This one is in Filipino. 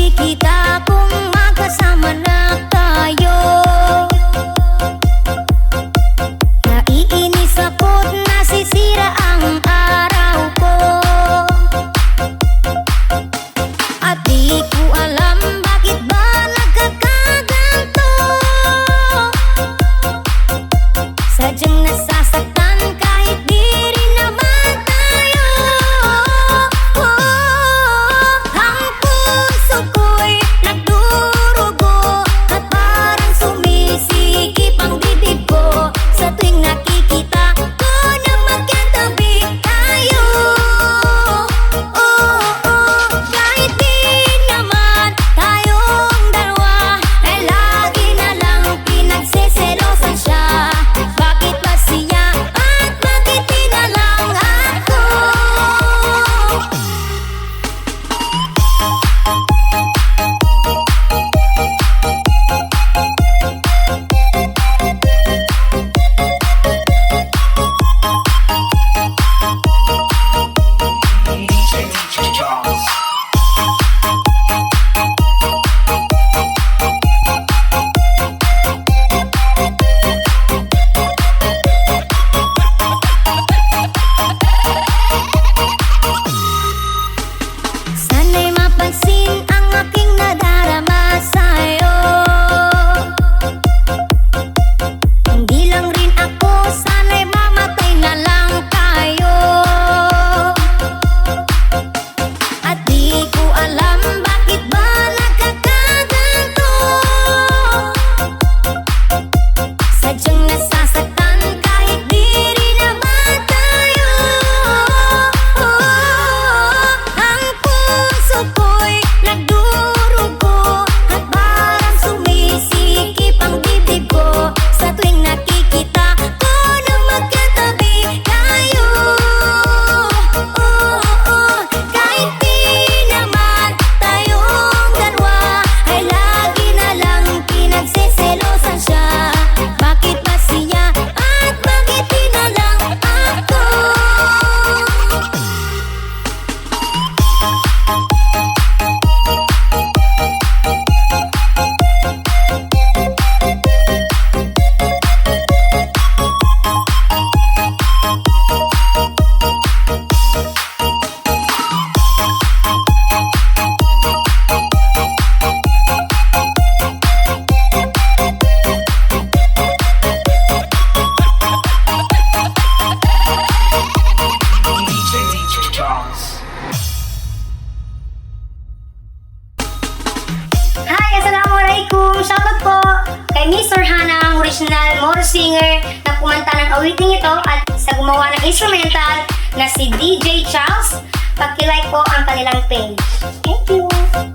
nakikita kung magkasama na tayo. Naiinis ako't nasisira ang araw ko, at di ko alam bakit ba nagkakaganto. Sadyang nasasaktan kahit di rin naman tayo. Ang puso ko'y nagdurugo at parang sumisikip ang dibdib ko sa tuwing nakikita ko na magkatabi tayo. Kahit di naman tayong dalawa ay lagi na lang pinagseselosan siya. Bakit ba siya at bakit di na lang ako? Sana'y mapansin ang aking nadarama sa'yo. Hindi lang rin ako, sana'y mamatay na lang tayo. At di ko alam bakit ba nagkakaganto. Sadyang nasasaktan kahit di rin naman tayo. Ang puso ko'y nagdurugo at parang sumisikip ang dibdib ko sa tuwing nakikita ko na magkatabi tayo. Kahit di naman tayong dalawa ay lagi na lang pinagseselosan siya. Bakit ba siya at bakit di na lang ako? Hi! Assalamualaikum! Shoutout po kay Miss Orhana, ang original Moro singer na kumanta ng awiting ito at sa gumawa ng instrumental na si DJ Charles. Paki-like po ang kanilang page. Thank you!